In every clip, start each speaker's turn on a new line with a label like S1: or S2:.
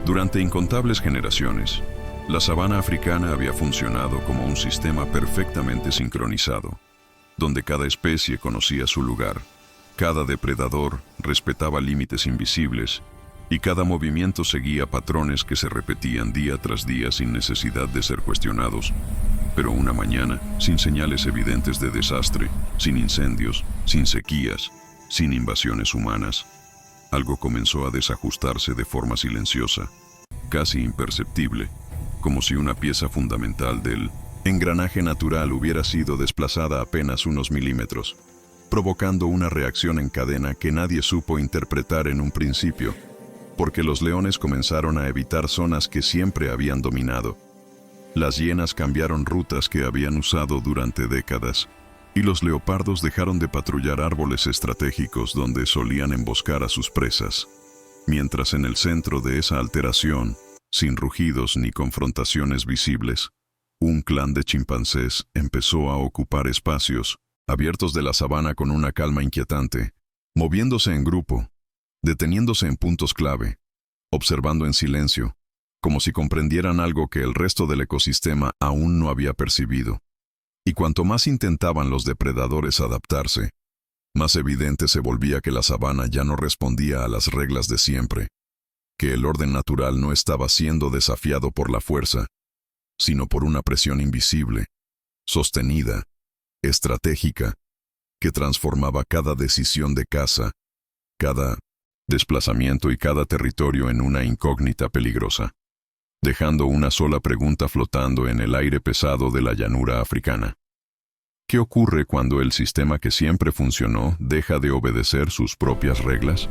S1: Durante incontables generaciones, la sabana africana había funcionado como un sistema perfectamente sincronizado, donde cada especie conocía su lugar, cada depredador respetaba límites invisibles y cada movimiento seguía patrones que se repetían día tras día sin necesidad de ser cuestionados. Pero una mañana, sin señales evidentes de desastre, sin incendios, sin sequías, sin invasiones humanas, algo comenzó a desajustarse de forma silenciosa, casi imperceptible, como si una pieza fundamental del engranaje natural hubiera sido desplazada apenas unos milímetros, provocando una reacción en cadena que nadie supo interpretar en un principio, porque los leones comenzaron a evitar zonas que siempre habían dominado. Las hienas cambiaron rutas que habían usado durante décadas, y los leopardos dejaron de patrullar árboles estratégicos donde solían emboscar a sus presas, mientras en el centro de esa alteración, sin rugidos ni confrontaciones visibles, un clan de chimpancés empezó a ocupar espacios abiertos de la sabana con una calma inquietante, moviéndose en grupo, deteniéndose en puntos clave, observando en silencio, como si comprendieran algo que el resto del ecosistema aún no había percibido. Y cuanto más intentaban los depredadores adaptarse, más evidente se volvía que la sabana ya no respondía a las reglas de siempre, que el orden natural no estaba siendo desafiado por la fuerza, sino por una presión invisible, sostenida, estratégica, que transformaba cada decisión de caza, cada desplazamiento y cada territorio en una incógnita peligrosa, dejando una sola pregunta flotando en el aire pesado de la llanura africana. ¿Qué ocurre cuando el sistema que siempre funcionó deja de obedecer sus propias reglas?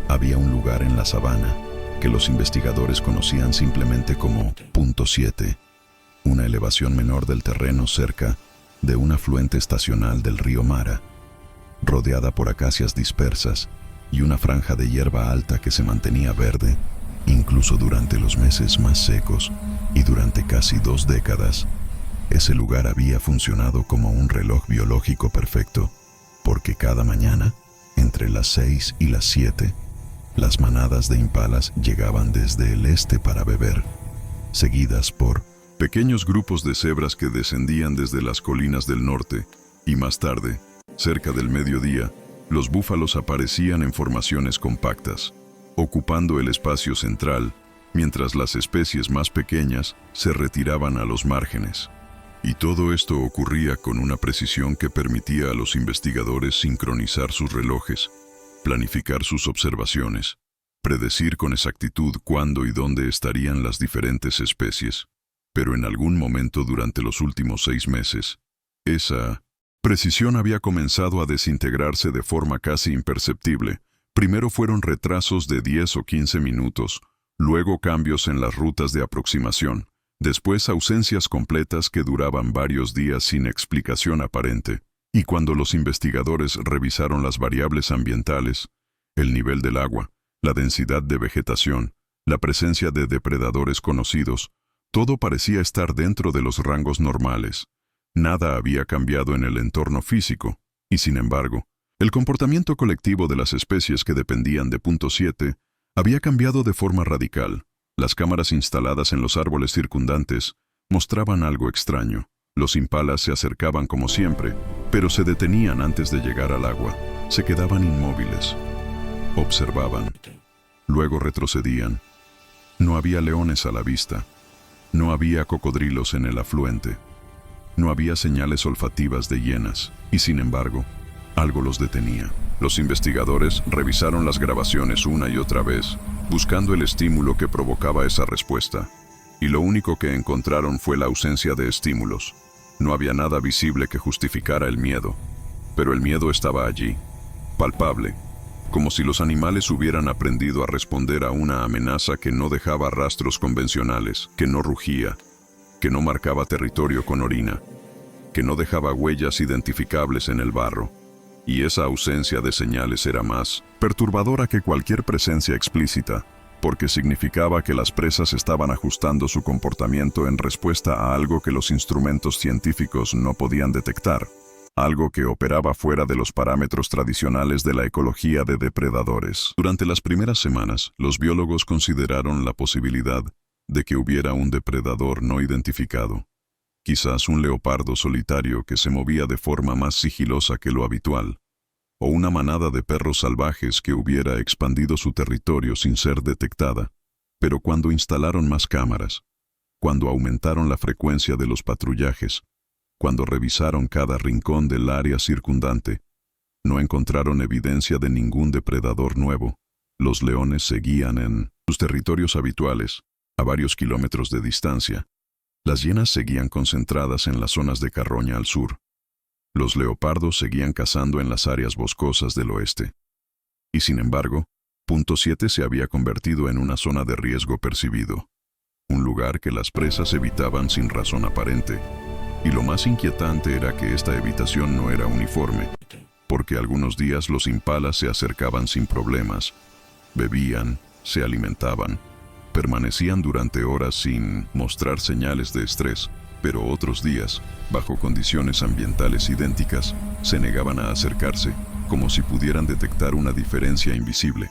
S1: Había un lugar en la sabana que los investigadores conocían simplemente como Punto 7, una elevación menor del terreno cerca de un afluente estacional del río Mara, rodeada por acacias dispersas y una franja de hierba alta que se mantenía verde, incluso durante los meses más secos, y durante casi 2 décadas. Ese lugar había funcionado como un reloj biológico perfecto, porque cada mañana, entre las 6 y las 7, las manadas de impalas llegaban desde el este para beber, seguidas por pequeños grupos de cebras que descendían desde las colinas del norte, y más tarde, cerca del mediodía, los búfalos aparecían en formaciones compactas, ocupando el espacio central, mientras las especies más pequeñas se retiraban a los márgenes. Y todo esto ocurría con una precisión que permitía a los investigadores sincronizar sus relojes, planificar sus observaciones, predecir con exactitud cuándo y dónde estarían las diferentes especies. Pero en algún momento durante los últimos 6 meses, esa precisión había comenzado a desintegrarse de forma casi imperceptible. Primero fueron retrasos de 10 o 15 minutos, luego cambios en las rutas de aproximación, después ausencias completas que duraban varios días sin explicación aparente, y cuando los investigadores revisaron las variables ambientales, el nivel del agua, la densidad de vegetación, la presencia de depredadores conocidos, todo parecía estar dentro de los rangos normales. Nada había cambiado en el entorno físico, y sin embargo, el comportamiento colectivo de las especies que dependían de Punto 7 había cambiado de forma radical. Las cámaras instaladas en los árboles circundantes mostraban algo extraño. Los impalas se acercaban como siempre, pero se detenían antes de llegar al agua. Se quedaban inmóviles. Observaban. Luego retrocedían. No había leones a la vista. No había cocodrilos en el afluente. No había señales olfativas de hienas, y sin embargo, algo los detenía. Los investigadores revisaron las grabaciones una y otra vez, buscando el estímulo que provocaba esa respuesta. Y lo único que encontraron fue la ausencia de estímulos. No había nada visible que justificara el miedo, pero el miedo estaba allí, palpable, como si los animales hubieran aprendido a responder a una amenaza que no dejaba rastros convencionales, que no rugía, que no marcaba territorio con orina, que no dejaba huellas identificables en el barro. Y esa ausencia de señales era más perturbadora que cualquier presencia explícita, porque significaba que las presas estaban ajustando su comportamiento en respuesta a algo que los instrumentos científicos no podían detectar. algo que operaba fuera de los parámetros tradicionales de la ecología de depredadores. Durante las primeras semanas, los biólogos consideraron la posibilidad de que hubiera un depredador no identificado, quizás un leopardo solitario que se movía de forma más sigilosa que lo habitual, o una manada de perros salvajes que hubiera expandido su territorio sin ser detectada. Pero cuando instalaron más cámaras, cuando aumentaron la frecuencia de los patrullajes, cuando revisaron cada rincón del área circundante, no encontraron evidencia de ningún depredador nuevo. Los leones seguían en sus territorios habituales, a varios kilómetros de distancia. Las hienas seguían concentradas en las zonas de carroña al sur. Los leopardos seguían cazando en las áreas boscosas del oeste. Y sin embargo, Punto 7 se había convertido en una zona de riesgo percibido, un lugar que las presas evitaban sin razón aparente. Y lo más inquietante era que esta evitación no era uniforme, porque algunos días los impalas se acercaban sin problemas, bebían, se alimentaban, permanecían durante horas sin mostrar señales de estrés, pero otros días, bajo condiciones ambientales idénticas, se negaban a acercarse, como si pudieran detectar una diferencia invisible,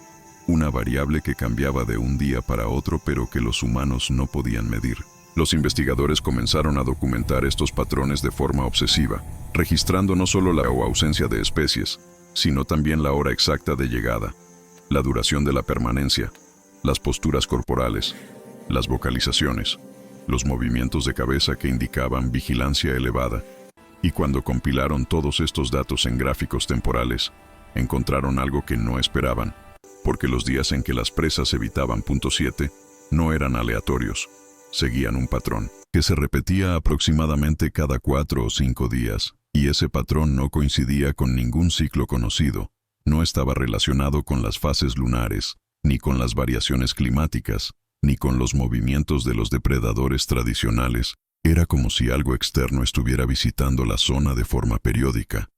S1: una variable que cambiaba de un día para otro pero que los humanos no podían medir. Los investigadores comenzaron a documentar estos patrones de forma obsesiva, registrando no solo la o ausencia de especies, sino también la hora exacta de llegada, la duración de la permanencia, las posturas corporales, las vocalizaciones, los movimientos de cabeza que indicaban vigilancia elevada. Y cuando compilaron todos estos datos en gráficos temporales, encontraron algo que no esperaban, porque los días en que las presas evitaban Punto 7 no eran aleatorios. Seguían un patrón, que se repetía aproximadamente cada 4 o 5 días, y ese patrón no coincidía con ningún ciclo conocido, no estaba relacionado con las fases lunares, ni con las variaciones climáticas, ni con los movimientos de los depredadores tradicionales. Era como si algo externo estuviera visitando la zona de forma periódica,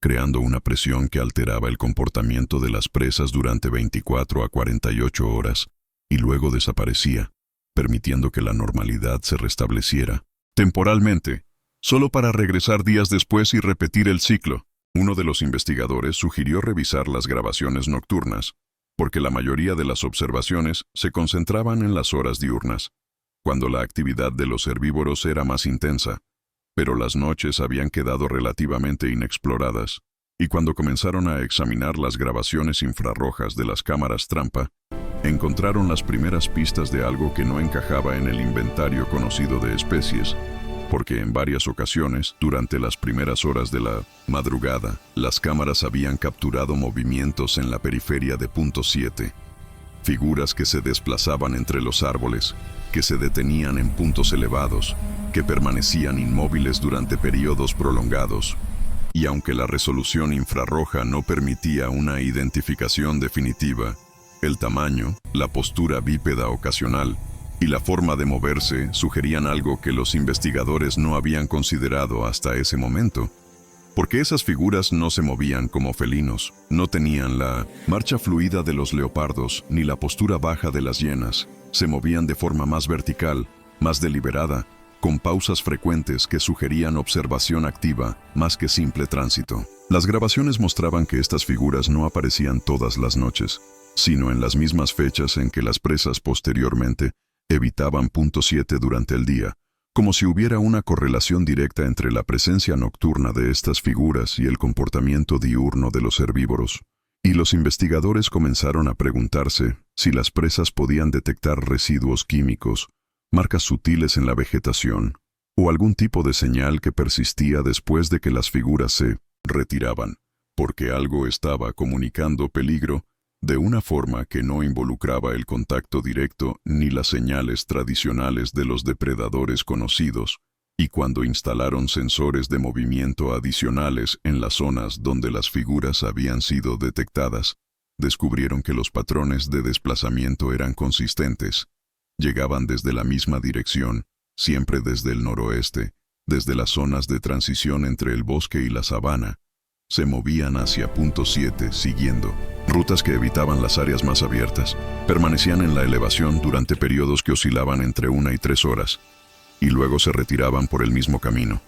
S1: creando una presión que alteraba el comportamiento de las presas durante 24 a 48 horas, y luego desaparecía, permitiendo que la normalidad se restableciera temporalmente, solo para regresar días después y repetir el ciclo. Uno de los investigadores sugirió revisar las grabaciones nocturnas, porque la mayoría de las observaciones se concentraban en las horas diurnas, cuando la actividad de los herbívoros era más intensa, pero las noches habían quedado relativamente inexploradas, y cuando comenzaron a examinar las grabaciones infrarrojas de las cámaras trampa, encontraron las primeras pistas de algo que no encajaba en el inventario conocido de especies, porque en varias ocasiones, durante las primeras horas de la madrugada, las cámaras habían capturado movimientos en la periferia de Punto 7, figuras que se desplazaban entre los árboles, que se detenían en puntos elevados, que permanecían inmóviles durante periodos prolongados. Y aunque la resolución infrarroja no permitía una identificación definitiva, el tamaño, la postura bípeda ocasional y la forma de moverse sugerían algo que los investigadores no habían considerado hasta ese momento, porque esas figuras no se movían como felinos, no tenían la marcha fluida de los leopardos ni la postura baja de las hienas, se movían de forma más vertical, más deliberada, con pausas frecuentes que sugerían observación activa más que simple tránsito. Las grabaciones mostraban que estas figuras no aparecían todas las noches, sino en las mismas fechas en que las presas posteriormente evitaban Punto 7 durante el día, como si hubiera una correlación directa entre la presencia nocturna de estas figuras y el comportamiento diurno de los herbívoros. Y los investigadores comenzaron a preguntarse si las presas podían detectar residuos químicos, marcas sutiles en la vegetación, o algún tipo de señal que persistía después de que las figuras se retiraban, porque algo estaba comunicando peligro de una forma que no involucraba el contacto directo ni las señales tradicionales de los depredadores conocidos, y cuando instalaron sensores de movimiento adicionales en las zonas donde las figuras habían sido detectadas, descubrieron que los patrones de desplazamiento eran consistentes. Llegaban desde la misma dirección, siempre desde el noroeste, desde las zonas de transición entre el bosque y la sabana. Se movían hacia Punto 7 siguiendo rutas que evitaban las áreas más abiertas, permanecían en la elevación durante periodos que oscilaban entre 1 y 3 horas, y luego se retiraban por el mismo camino,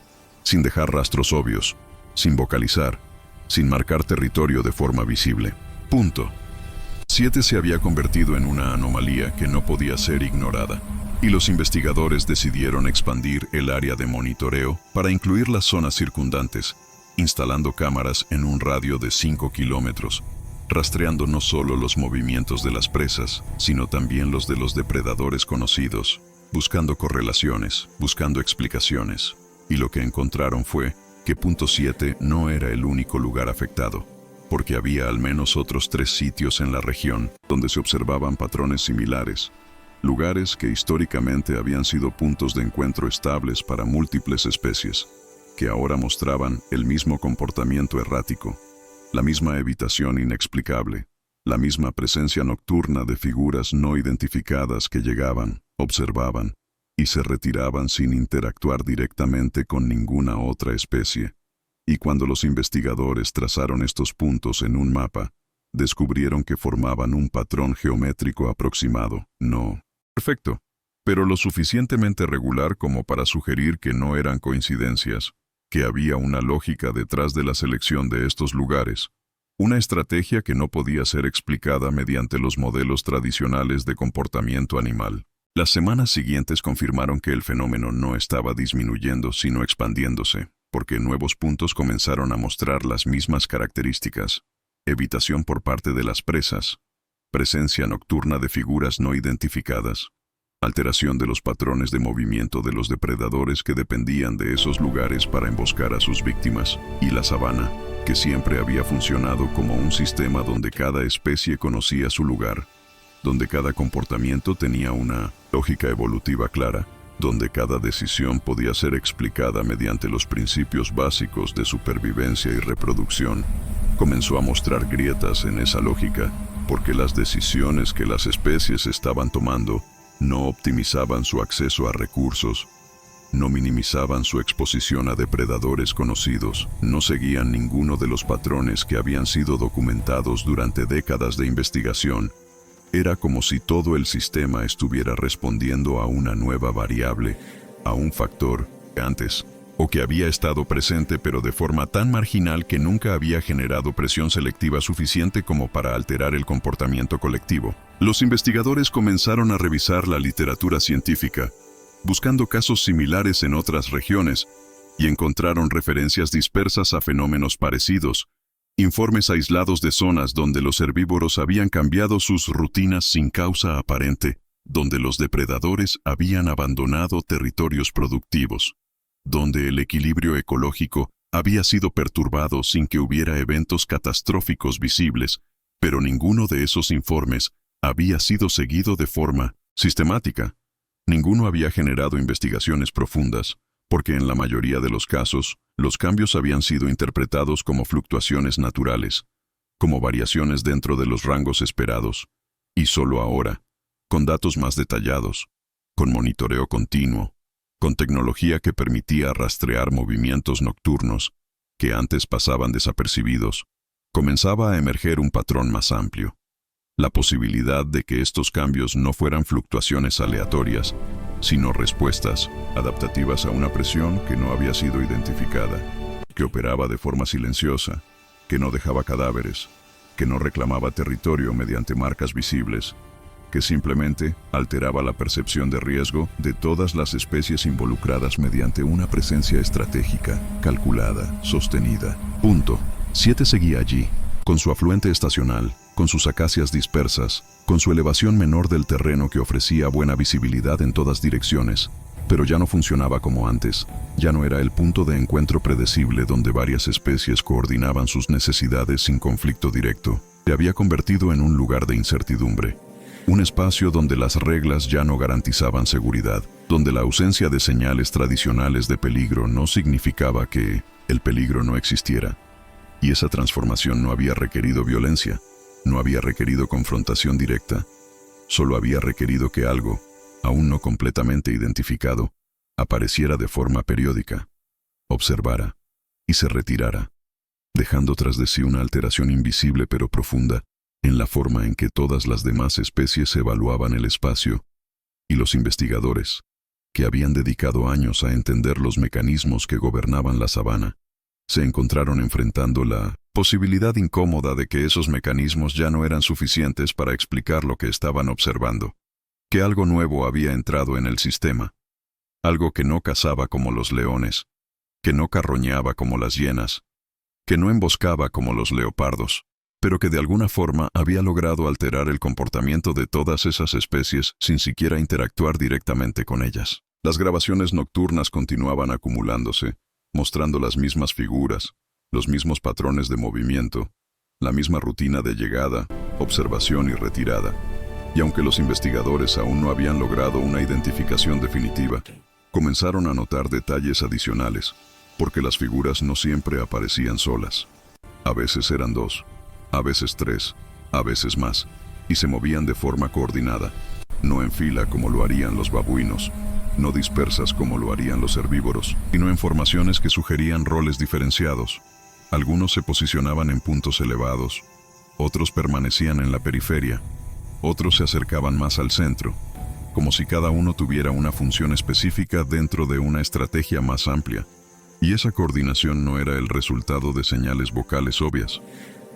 S1: sin dejar rastros obvios, sin vocalizar, sin marcar territorio de forma visible. Punto. 7 se había convertido en una anomalía que no podía ser ignorada, y los investigadores decidieron expandir el área de monitoreo para incluir las zonas circundantes, instalando cámaras en un radio de 5 kilómetros, rastreando no solo los movimientos de las presas, sino también los de los depredadores conocidos, buscando correlaciones, buscando explicaciones. Y lo que encontraron fue que punto 7 no era el único lugar afectado, porque había al menos otros 3 sitios en la región donde se observaban patrones similares, lugares que históricamente habían sido puntos de encuentro estables para múltiples especies, que ahora mostraban el mismo comportamiento errático, la misma evitación inexplicable, la misma presencia nocturna de figuras no identificadas que llegaban, observaban y se retiraban sin interactuar directamente con ninguna otra especie. Y cuando los investigadores trazaron estos puntos en un mapa, descubrieron que formaban un patrón geométrico aproximado, no perfecto, pero lo suficientemente regular como para sugerir que no eran coincidencias, que había una lógica detrás de la selección de estos lugares, una estrategia que no podía ser explicada mediante los modelos tradicionales de comportamiento animal. Las semanas siguientes confirmaron que el fenómeno no estaba disminuyendo sino expandiéndose, porque nuevos puntos comenzaron a mostrar las mismas características: evitación por parte de las presas, presencia nocturna de figuras no identificadas, alteración de los patrones de movimiento de los depredadores que dependían de esos lugares para emboscar a sus víctimas, y la sabana, que siempre había funcionado como un sistema donde cada especie conocía su lugar, donde cada comportamiento tenía una lógica evolutiva clara, donde cada decisión podía ser explicada mediante los principios básicos de supervivencia y reproducción, comenzó a mostrar grietas en esa lógica, porque las decisiones que las especies estaban tomando no optimizaban su acceso a recursos, no minimizaban su exposición a depredadores conocidos, no seguían ninguno de los patrones que habían sido documentados durante décadas de investigación. Era como si todo el sistema estuviera respondiendo a una nueva variable, a un factor que antes, o que había estado presente pero de forma tan marginal que nunca había generado presión selectiva suficiente como para alterar el comportamiento colectivo. Los investigadores comenzaron a revisar la literatura científica, buscando casos similares en otras regiones, y encontraron referencias dispersas a fenómenos parecidos, informes aislados de zonas donde los herbívoros habían cambiado sus rutinas sin causa aparente, donde los depredadores habían abandonado territorios productivos, donde el equilibrio ecológico había sido perturbado sin que hubiera eventos catastróficos visibles, pero ninguno de esos informes había sido seguido de forma sistemática. Ninguno había generado investigaciones profundas, porque en la mayoría de los casos, los cambios habían sido interpretados como fluctuaciones naturales, como variaciones dentro de los rangos esperados, y solo ahora, con datos más detallados, con monitoreo continuo, con tecnología que permitía rastrear movimientos nocturnos que antes pasaban desapercibidos, comenzaba a emerger un patrón más amplio. La posibilidad de que estos cambios no fueran fluctuaciones aleatorias, sino respuestas adaptativas a una presión que no había sido identificada, que operaba de forma silenciosa, que no dejaba cadáveres, que no reclamaba territorio mediante marcas visibles, que simplemente alteraba la percepción de riesgo de todas las especies involucradas mediante una presencia estratégica, calculada, sostenida. Punto. 7 seguía allí, con su afluente estacional, con sus acacias dispersas, con su elevación menor del terreno que ofrecía buena visibilidad en todas direcciones, pero ya no funcionaba como antes, ya no era el punto de encuentro predecible donde varias especies coordinaban sus necesidades sin conflicto directo. Se había convertido en un lugar de incertidumbre, un espacio donde las reglas ya no garantizaban seguridad, donde la ausencia de señales tradicionales de peligro no significaba que el peligro no existiera. Y esa transformación no había requerido violencia, no había requerido confrontación directa, solo había requerido que algo, aún no completamente identificado, apareciera de forma periódica, observara y se retirara, dejando tras de sí una alteración invisible pero profunda en la forma en que todas las demás especies evaluaban el espacio, y los investigadores, que habían dedicado años a entender los mecanismos que gobernaban la sabana, se encontraron enfrentando la posibilidad incómoda de que esos mecanismos ya no eran suficientes para explicar lo que estaban observando, que algo nuevo había entrado en el sistema, algo que no cazaba como los leones, que no carroñaba como las hienas, que no emboscaba como los leopardos, pero que de alguna forma había logrado alterar el comportamiento de todas esas especies sin siquiera interactuar directamente con ellas. Las grabaciones nocturnas continuaban acumulándose, mostrando las mismas figuras, los mismos patrones de movimiento, la misma rutina de llegada, observación y retirada. Y aunque los investigadores aún no habían logrado una identificación definitiva, comenzaron a notar detalles adicionales, porque las figuras no siempre aparecían solas. A veces eran dos, a veces tres, a veces más, y se movían de forma coordinada, no en fila como lo harían los babuinos, no dispersas como lo harían los herbívoros, sino en formaciones que sugerían roles diferenciados. Algunos se posicionaban en puntos elevados, otros permanecían en la periferia, otros se acercaban más al centro, como si cada uno tuviera una función específica dentro de una estrategia más amplia. Y esa coordinación no era el resultado de señales vocales obvias,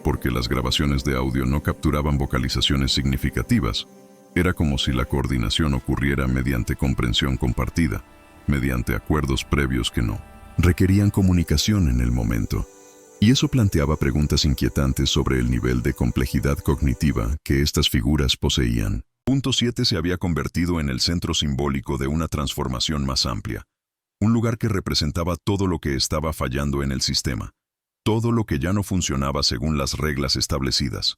S1: porque las grabaciones de audio no capturaban vocalizaciones significativas. Era como si la coordinación ocurriera mediante comprensión compartida, mediante acuerdos previos que no requerían comunicación en el momento. Y eso planteaba preguntas inquietantes sobre el nivel de complejidad cognitiva que estas figuras poseían. Punto 7 se había convertido en el centro simbólico de una transformación más amplia, un lugar que representaba todo lo que estaba fallando en el sistema, todo lo que ya no funcionaba según las reglas establecidas.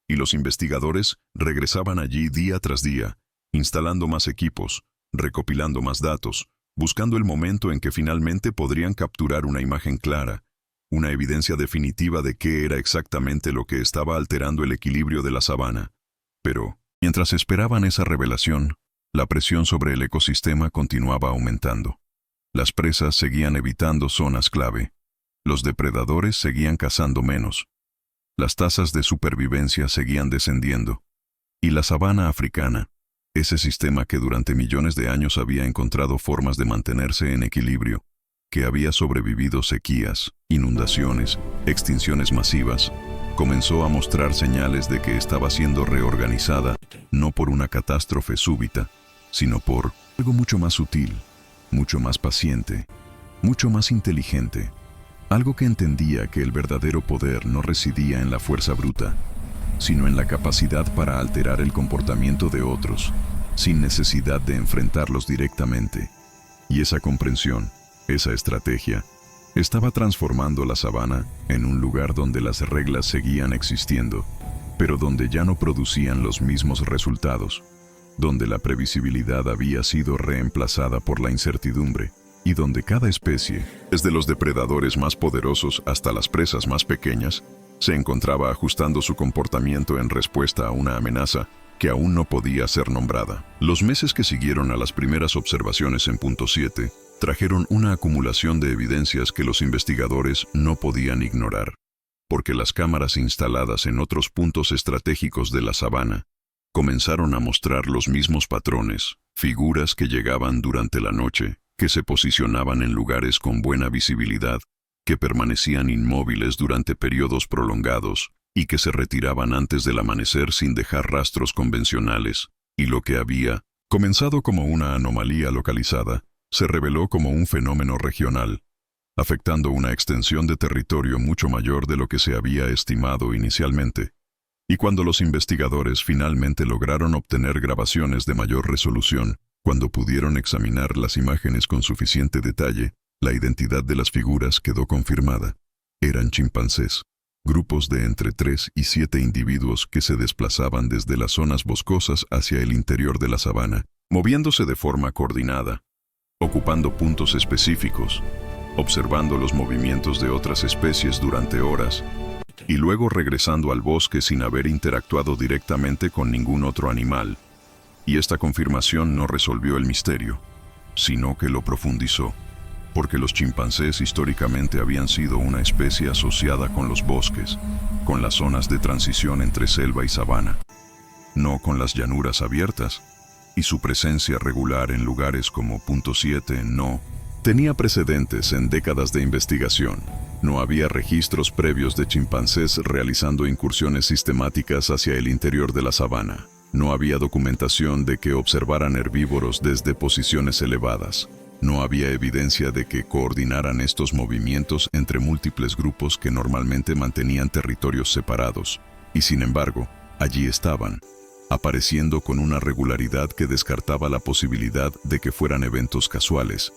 S1: Y los investigadores regresaban allí día tras día, instalando más equipos, recopilando más datos, buscando el momento en que finalmente podrían capturar una imagen clara, una evidencia definitiva de qué era exactamente lo que estaba alterando el equilibrio de la sabana. Pero, mientras esperaban esa revelación, la presión sobre el ecosistema continuaba aumentando. Las presas seguían evitando zonas clave. Los depredadores seguían cazando menos. Las tasas de supervivencia seguían descendiendo. Y la sabana africana, ese sistema que durante millones de años había encontrado formas de mantenerse en equilibrio, que había sobrevivido sequías, inundaciones, extinciones masivas, comenzó a mostrar señales de que estaba siendo reorganizada no por una catástrofe súbita, sino por algo mucho más sutil, mucho más paciente, mucho más inteligente. Algo que entendía que el verdadero poder no residía en la fuerza bruta, sino en la capacidad para alterar el comportamiento de otros, sin necesidad de enfrentarlos directamente. Y esa comprensión, esa estrategia, estaba transformando la sabana en un lugar donde las reglas seguían existiendo, pero donde ya no producían los mismos resultados, donde la previsibilidad había sido reemplazada por la incertidumbre, y donde cada especie, desde los depredadores más poderosos hasta las presas más pequeñas, se encontraba ajustando su comportamiento en respuesta a una amenaza que aún no podía ser nombrada. Los meses que siguieron a las primeras observaciones en punto 7 trajeron una acumulación de evidencias que los investigadores no podían ignorar, porque las cámaras instaladas en otros puntos estratégicos de la sabana comenzaron a mostrar los mismos patrones, figuras que llegaban durante la noche, que se posicionaban en lugares con buena visibilidad, que permanecían inmóviles durante periodos prolongados y que se retiraban antes del amanecer sin dejar rastros convencionales, y lo que había comenzado como una anomalía localizada, se reveló como un fenómeno regional, afectando una extensión de territorio mucho mayor de lo que se había estimado inicialmente. Y cuando los investigadores finalmente lograron obtener grabaciones de mayor resolución, cuando pudieron examinar las imágenes con suficiente detalle, la identidad de las figuras quedó confirmada. Eran chimpancés, grupos de entre 3 y 7 individuos que se desplazaban desde las zonas boscosas hacia el interior de la sabana, moviéndose de forma coordinada, ocupando puntos específicos, observando los movimientos de otras especies durante horas, y luego regresando al bosque sin haber interactuado directamente con ningún otro animal. Y esta confirmación no resolvió el misterio, sino que lo profundizó, porque los chimpancés históricamente habían sido una especie asociada con los bosques, con las zonas de transición entre selva y sabana, no con las llanuras abiertas, y su presencia regular en lugares como punto 7 no Tenía precedentes en décadas de investigación. No había registros previos de chimpancés realizando incursiones sistemáticas hacia el interior de la sabana. No había documentación de que observaran herbívoros desde posiciones elevadas. No había evidencia de que coordinaran estos movimientos entre múltiples grupos que normalmente mantenían territorios separados. Y sin embargo, allí estaban, apareciendo con una regularidad que descartaba la posibilidad de que fueran eventos casuales.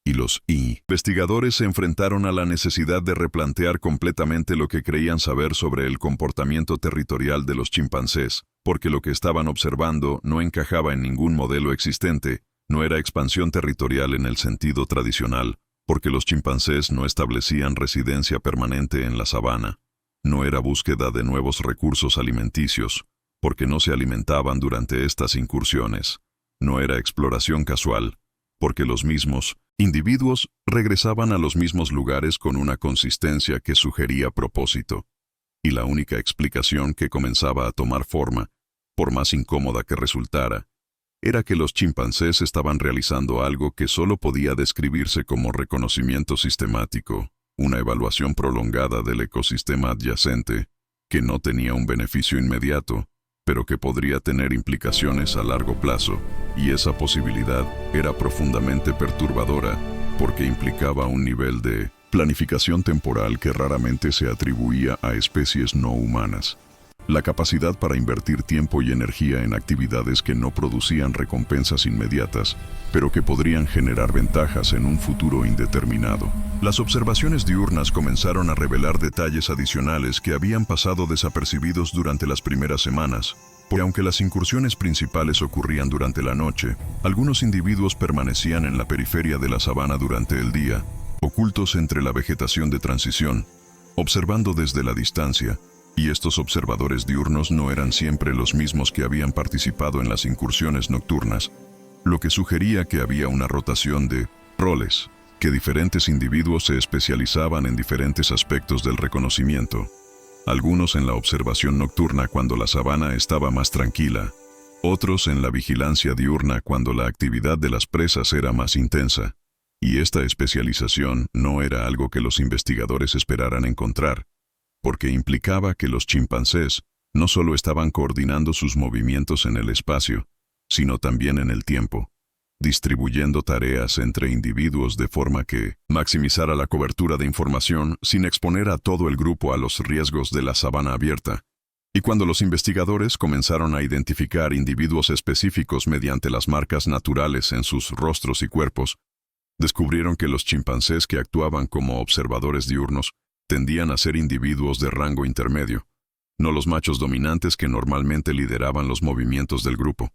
S1: Y los investigadores se enfrentaron a la necesidad de replantear completamente lo que creían saber sobre el comportamiento territorial de los chimpancés, porque lo que estaban observando no encajaba en ningún modelo existente, no era expansión territorial en el sentido tradicional, porque los chimpancés no establecían residencia permanente en la sabana, no era búsqueda de nuevos recursos alimenticios, porque no se alimentaban durante estas incursiones, no era exploración casual, porque los mismos individuos regresaban a los mismos lugares con una consistencia que sugería propósito. Y la única explicación que comenzaba a tomar forma, por más incómoda que resultara, era que los chimpancés estaban realizando algo que solo podía describirse como reconocimiento sistemático, una evaluación prolongada del ecosistema adyacente, que no tenía un beneficio inmediato, pero que podría tener implicaciones a largo plazo, y esa posibilidad era profundamente perturbadora porque implicaba un nivel de planificación temporal que raramente se atribuía a especies no humanas. La capacidad para invertir tiempo y energía en actividades que no producían recompensas inmediatas, pero que podrían generar ventajas en un futuro indeterminado. Las observaciones diurnas comenzaron a revelar detalles adicionales que habían pasado desapercibidos durante las primeras semanas, porque aunque las incursiones principales ocurrían durante la noche, algunos individuos permanecían en la periferia de la sabana durante el día, ocultos entre la vegetación de transición, observando desde la distancia. Y estos observadores diurnos no eran siempre los mismos que habían participado en las incursiones nocturnas, lo que sugería que había una rotación de roles, que diferentes individuos se especializaban en diferentes aspectos del reconocimiento. Algunos en la observación nocturna cuando la sabana estaba más tranquila, otros en la vigilancia diurna cuando la actividad de las presas era más intensa. Y esta especialización no era algo que los investigadores esperaran encontrar, porque implicaba que los chimpancés no solo estaban coordinando sus movimientos en el espacio, sino también en el tiempo, distribuyendo tareas entre individuos de forma que maximizara la cobertura de información sin exponer a todo el grupo a los riesgos de la sabana abierta. Y cuando los investigadores comenzaron a identificar individuos específicos mediante las marcas naturales en sus rostros y cuerpos, descubrieron que los chimpancés que actuaban como observadores diurnos tendían a ser individuos de rango intermedio, no los machos dominantes que normalmente lideraban los movimientos del grupo,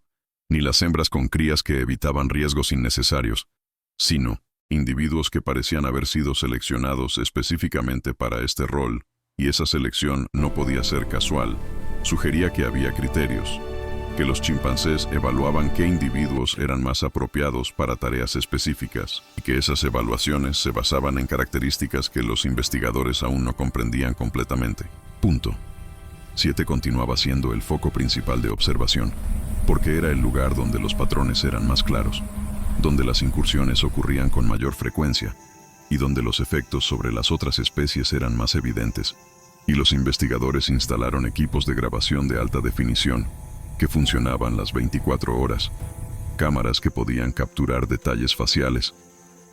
S1: ni las hembras con crías que evitaban riesgos innecesarios, sino individuos que parecían haber sido seleccionados específicamente para este rol, y esa selección no podía ser casual. Sugería que había criterios, que los chimpancés evaluaban qué individuos eran más apropiados para tareas específicas, y que esas evaluaciones se basaban en características que los investigadores aún no comprendían completamente. Punto. 7 continuaba siendo el foco principal de observación, porque era el lugar donde los patrones eran más claros, donde las incursiones ocurrían con mayor frecuencia, y donde los efectos sobre las otras especies eran más evidentes, y los investigadores instalaron equipos de grabación de alta definición, que funcionaban las 24 horas, cámaras que podían capturar detalles faciales,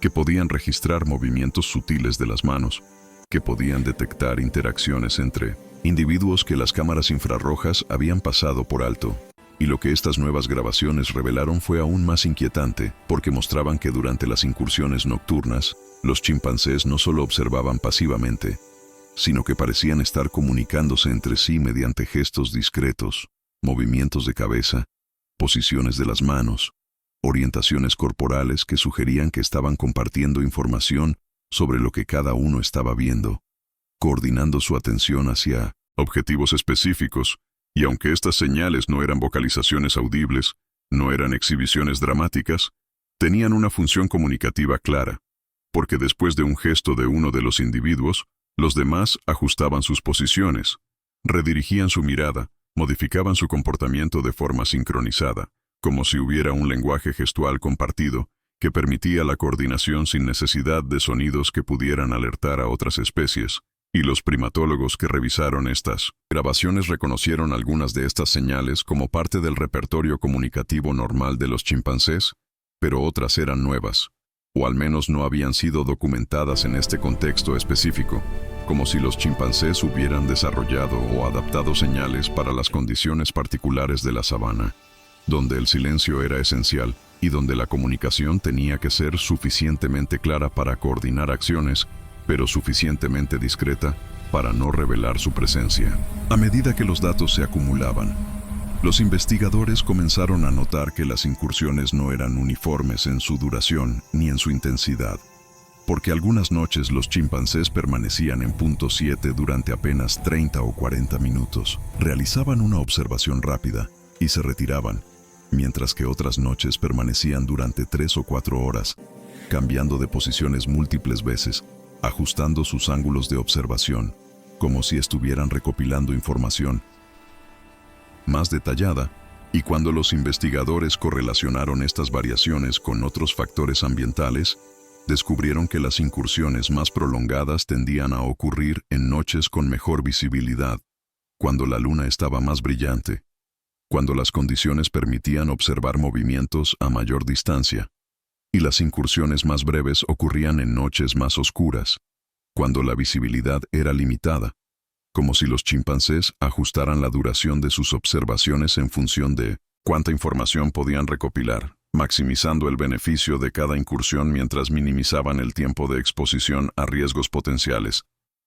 S1: que podían registrar movimientos sutiles de las manos, que podían detectar interacciones entre individuos que las cámaras infrarrojas habían pasado por alto. Y lo que estas nuevas grabaciones revelaron fue aún más inquietante, porque mostraban que durante las incursiones nocturnas, los chimpancés no solo observaban pasivamente, sino que parecían estar comunicándose entre sí mediante gestos discretos, movimientos de cabeza, posiciones de las manos, orientaciones corporales que sugerían que estaban compartiendo información sobre lo que cada uno estaba viendo, coordinando su atención hacia objetivos específicos, y aunque estas señales no eran vocalizaciones audibles, no eran exhibiciones dramáticas, tenían una función comunicativa clara, porque después de un gesto de uno de los individuos, los demás ajustaban sus posiciones, redirigían su mirada, modificaban su comportamiento de forma sincronizada, como si hubiera un lenguaje gestual compartido, que permitía la coordinación sin necesidad de sonidos que pudieran alertar a otras especies, y los primatólogos que revisaron estas grabaciones reconocieron algunas de estas señales como parte del repertorio comunicativo normal de los chimpancés, pero otras eran nuevas, o al menos no habían sido documentadas en este contexto específico, como si los chimpancés hubieran desarrollado o adaptado señales para las condiciones particulares de la sabana, donde el silencio era esencial y donde la comunicación tenía que ser suficientemente clara para coordinar acciones, pero suficientemente discreta para no revelar su presencia. A medida que los datos se acumulaban, los investigadores comenzaron a notar que las incursiones no eran uniformes en su duración ni en su intensidad, porque algunas noches los chimpancés permanecían en punto 7 durante apenas 30 o 40 minutos, realizaban una observación rápida y se retiraban, mientras que otras noches permanecían durante 3 o 4 horas, cambiando de posiciones múltiples veces, ajustando sus ángulos de observación, como si estuvieran recopilando información más detallada, y cuando los investigadores correlacionaron estas variaciones con otros factores ambientales, descubrieron que las incursiones más prolongadas tendían a ocurrir en noches con mejor visibilidad, cuando la luna estaba más brillante, cuando las condiciones permitían observar movimientos a mayor distancia, y las incursiones más breves ocurrían en noches más oscuras, cuando la visibilidad era limitada, como si los chimpancés ajustaran la duración de sus observaciones en función de cuánta información podían recopilar, maximizando el beneficio de cada incursión mientras minimizaban el tiempo de exposición a riesgos potenciales.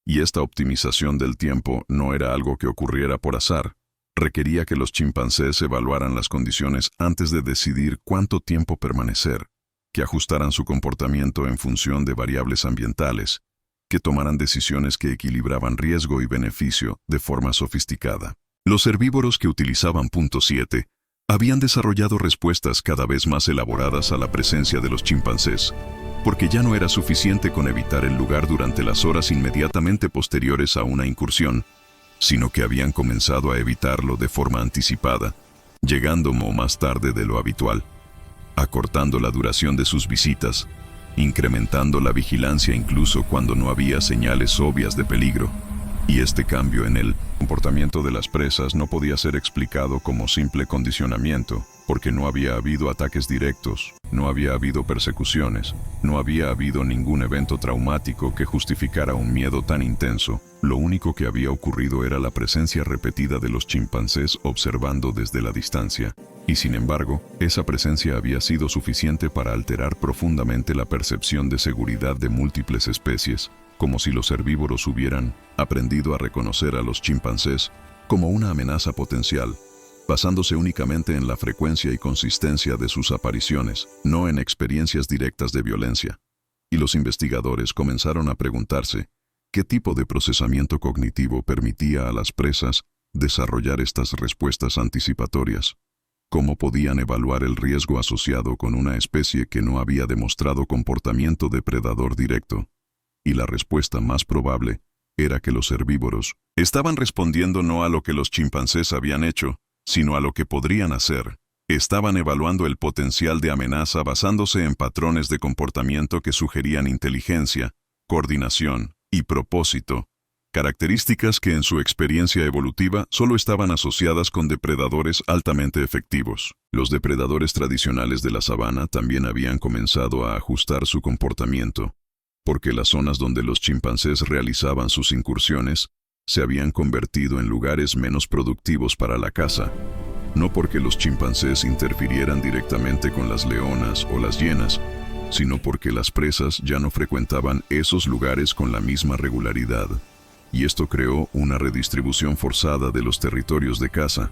S1: Y esta optimización del tiempo no era algo que ocurriera por azar. Requería que los chimpancés evaluaran las condiciones antes de decidir cuánto tiempo permanecer, que ajustaran su comportamiento en función de variables ambientales, que tomaran decisiones que equilibraban riesgo y beneficio de forma sofisticada. Los herbívoros que utilizaban punto 7 habían desarrollado respuestas cada vez más elaboradas a la presencia de los chimpancés, porque ya no era suficiente con evitar el lugar durante las horas inmediatamente posteriores a una incursión, sino que habían comenzado a evitarlo de forma anticipada, llegando más tarde de lo habitual, acortando la duración de sus visitas, incrementando la vigilancia incluso cuando no había señales obvias de peligro. Y este cambio en el comportamiento de las presas no podía ser explicado como simple condicionamiento, porque no había habido ataques directos, no había habido persecuciones, no había habido ningún evento traumático que justificara un miedo tan intenso. Lo único que había ocurrido era la presencia repetida de los chimpancés observando desde la distancia, y sin embargo, esa presencia había sido suficiente para alterar profundamente la percepción de seguridad de múltiples especies, como si los herbívoros hubieran aprendido a reconocer a los chimpancés como una amenaza potencial, basándose únicamente en la frecuencia y consistencia de sus apariciones, no en experiencias directas de violencia. Y los investigadores comenzaron a preguntarse qué tipo de procesamiento cognitivo permitía a las presas desarrollar estas respuestas anticipatorias. ¿Cómo podían evaluar el riesgo asociado con una especie que no había demostrado comportamiento depredador directo? Y la respuesta más probable era que los herbívoros estaban respondiendo no a lo que los chimpancés habían hecho, sino a lo que podrían hacer. Estaban evaluando el potencial de amenaza basándose en patrones de comportamiento que sugerían inteligencia, coordinación y propósito, características que en su experiencia evolutiva solo estaban asociadas con depredadores altamente efectivos. Los depredadores tradicionales de la sabana también habían comenzado a ajustar su comportamiento, porque las zonas donde los chimpancés realizaban sus incursiones se habían convertido en lugares menos productivos para la caza, no porque los chimpancés interfirieran directamente con las leonas o las hienas, sino porque las presas ya no frecuentaban esos lugares con la misma regularidad, y esto creó una redistribución forzada de los territorios de caza,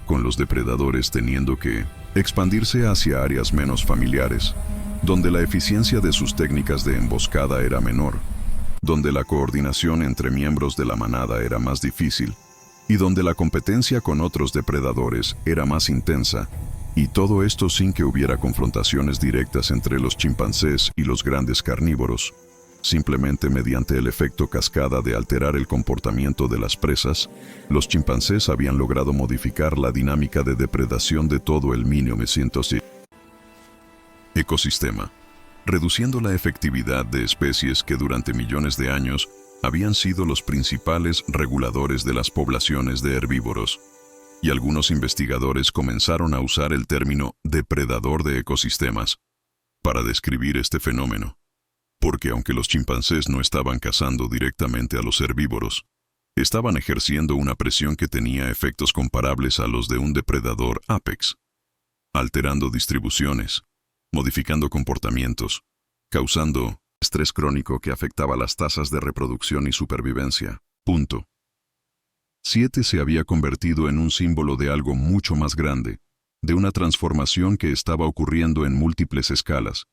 S1: con los depredadores teniendo que expandirse hacia áreas menos familiares, donde la eficiencia de sus técnicas de emboscada era menor, donde la coordinación entre miembros de la manada era más difícil, y donde la competencia con otros depredadores era más intensa, y todo esto sin que hubiera confrontaciones directas entre los chimpancés y los grandes carnívoros. Simplemente mediante el efecto cascada de alterar el comportamiento de las presas, los chimpancés habían logrado modificar la dinámica de depredación de todo el mínimo ecosistema. reduciendo la efectividad de especies que durante millones de años habían sido los principales reguladores de las poblaciones de herbívoros. Y algunos investigadores comenzaron a usar el término depredador de ecosistemas para describir este fenómeno. Porque aunque los chimpancés no estaban cazando directamente a los herbívoros, estaban ejerciendo una presión que tenía efectos comparables a los de un depredador apex, alterando distribuciones, modificando comportamientos, causando estrés crónico que afectaba las tasas de reproducción y supervivencia. 7 se había convertido en un símbolo de algo mucho más grande, de una transformación que estaba ocurriendo en múltiples escalas,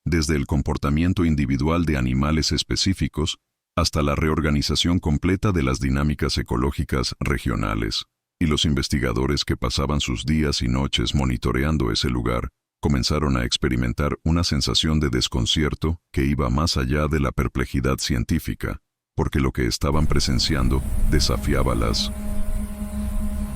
S1: desde el comportamiento individual de animales específicos hasta la reorganización completa de las dinámicas ecológicas regionales. Y los investigadores que pasaban sus días y noches monitoreando ese lugar comenzaron a experimentar una sensación de desconcierto que iba más allá de la perplejidad científica, porque lo que estaban presenciando desafiaba las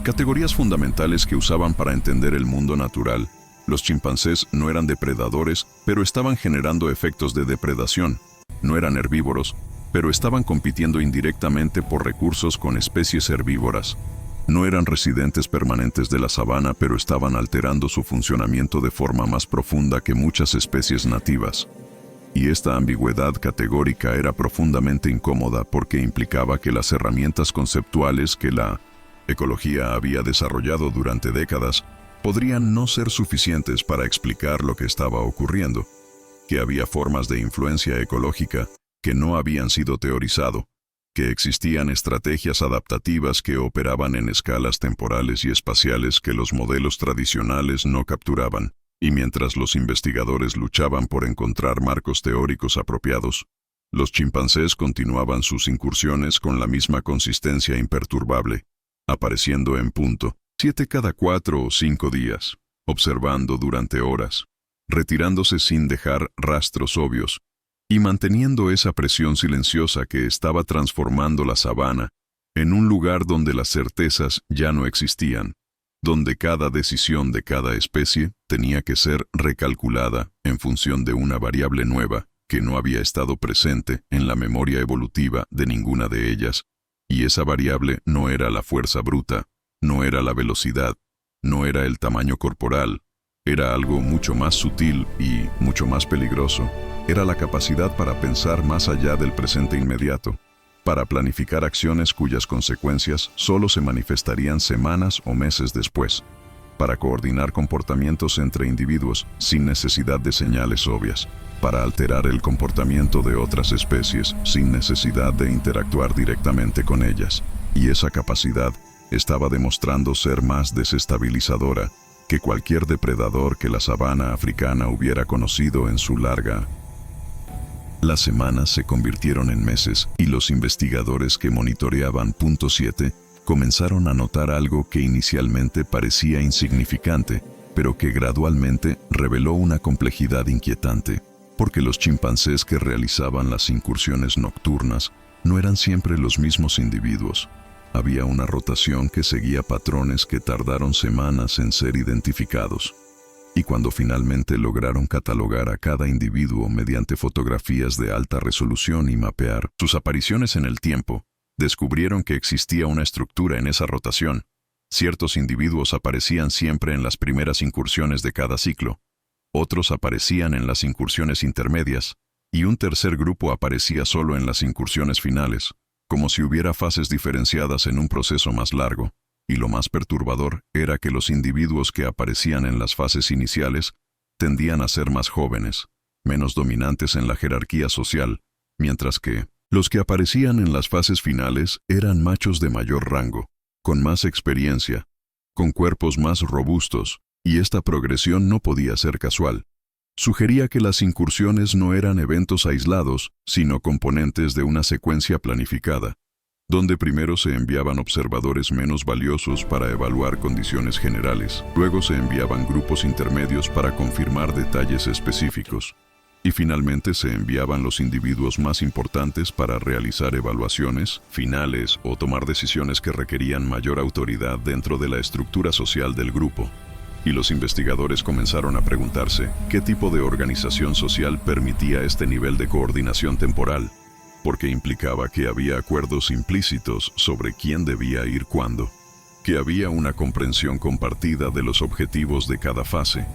S1: categorías fundamentales que usaban para entender el mundo natural. Los chimpancés no eran depredadores, pero estaban generando efectos de depredación. No eran herbívoros, pero estaban compitiendo indirectamente por recursos con especies herbívoras. No eran residentes permanentes de la sabana, pero estaban alterando su funcionamiento de forma más profunda que muchas especies nativas. Y esta ambigüedad categórica era profundamente incómoda porque implicaba que las herramientas conceptuales que la ecología había desarrollado durante décadas podrían no ser suficientes para explicar lo que estaba ocurriendo, que había formas de influencia ecológica que no habían sido teorizado, que existían estrategias adaptativas que operaban en escalas temporales y espaciales que los modelos tradicionales no capturaban. Y mientras los investigadores luchaban por encontrar marcos teóricos apropiados, los chimpancés continuaban sus incursiones con la misma consistencia imperturbable, apareciendo en punto 7 cada 4 o 5 días, observando durante horas, retirándose sin dejar rastros obvios, y manteniendo esa presión silenciosa que estaba transformando la sabana en un lugar donde las certezas ya no existían, donde cada decisión de cada especie tenía que ser recalculada en función de una variable nueva que no había estado presente en la memoria evolutiva de ninguna de ellas, y esa variable no era la fuerza bruta, no era la velocidad, no era el tamaño corporal, era algo mucho más sutil y mucho más peligroso. Era la capacidad para pensar más allá del presente inmediato, para planificar acciones cuyas consecuencias solo se manifestarían semanas o meses después, para coordinar comportamientos entre individuos sin necesidad de señales obvias, para alterar el comportamiento de otras especies sin necesidad de interactuar directamente con ellas. Y esa capacidad estaba demostrando ser más desestabilizadora que cualquier depredador que la sabana africana hubiera conocido en su larga. Las semanas se convirtieron en meses y los investigadores que monitoreaban punto 7 comenzaron a notar algo que inicialmente parecía insignificante, pero que gradualmente reveló una complejidad inquietante, porque los chimpancés que realizaban las incursiones nocturnas no eran siempre los mismos individuos. Había una rotación que seguía patrones que tardaron semanas en ser identificados. Y cuando finalmente lograron catalogar a cada individuo mediante fotografías de alta resolución y mapear sus apariciones en el tiempo, descubrieron que existía una estructura en esa rotación. Ciertos individuos aparecían siempre en las primeras incursiones de cada ciclo, otros aparecían en las incursiones intermedias, y un tercer grupo aparecía solo en las incursiones finales, como si hubiera fases diferenciadas en un proceso más largo. Y lo más perturbador era que los individuos que aparecían en las fases iniciales tendían a ser más jóvenes, menos dominantes en la jerarquía social, mientras que los que aparecían en las fases finales eran machos de mayor rango, con más experiencia, con cuerpos más robustos, y esta progresión no podía ser casual. Sugería que las incursiones no eran eventos aislados, sino componentes de una secuencia planificada, donde primero se enviaban observadores menos valiosos para evaluar condiciones generales, luego se enviaban grupos intermedios para confirmar detalles específicos, y finalmente se enviaban los individuos más importantes para realizar evaluaciones finales o tomar decisiones que requerían mayor autoridad dentro de la estructura social del grupo. y los investigadores comenzaron a preguntarse qué tipo de organización social permitía este nivel de coordinación temporal, porque implicaba que había acuerdos implícitos sobre quién debía ir cuándo, que había una comprensión compartida de los objetivos de cada fase,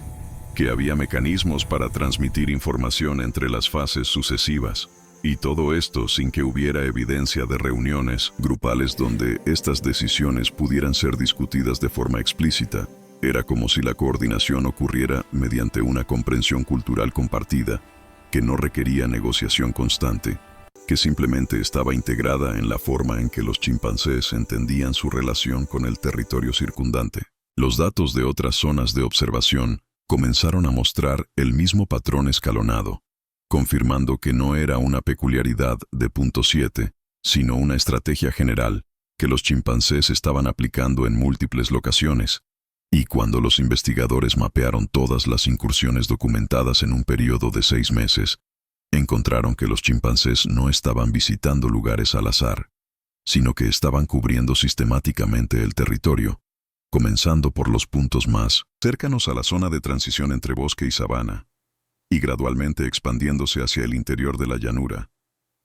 S1: que había mecanismos para transmitir información entre las fases sucesivas, y todo esto sin que hubiera evidencia de reuniones grupales donde estas decisiones pudieran ser discutidas de forma explícita. Era como si la coordinación ocurriera mediante una comprensión cultural compartida, que no requería negociación constante, que simplemente estaba integrada en la forma en que los chimpancés entendían su relación con el territorio circundante. Los datos de otras zonas de observación comenzaron a mostrar el mismo patrón escalonado, confirmando que no era una peculiaridad de punto 7, sino una estrategia general que los chimpancés estaban aplicando en múltiples locaciones. Y cuando los investigadores mapearon todas las incursiones documentadas en un periodo de 6 meses, encontraron que los chimpancés no estaban visitando lugares al azar, sino que estaban cubriendo sistemáticamente el territorio, comenzando por los puntos más cercanos a la zona de transición entre bosque y sabana, y gradualmente expandiéndose hacia el interior de la llanura,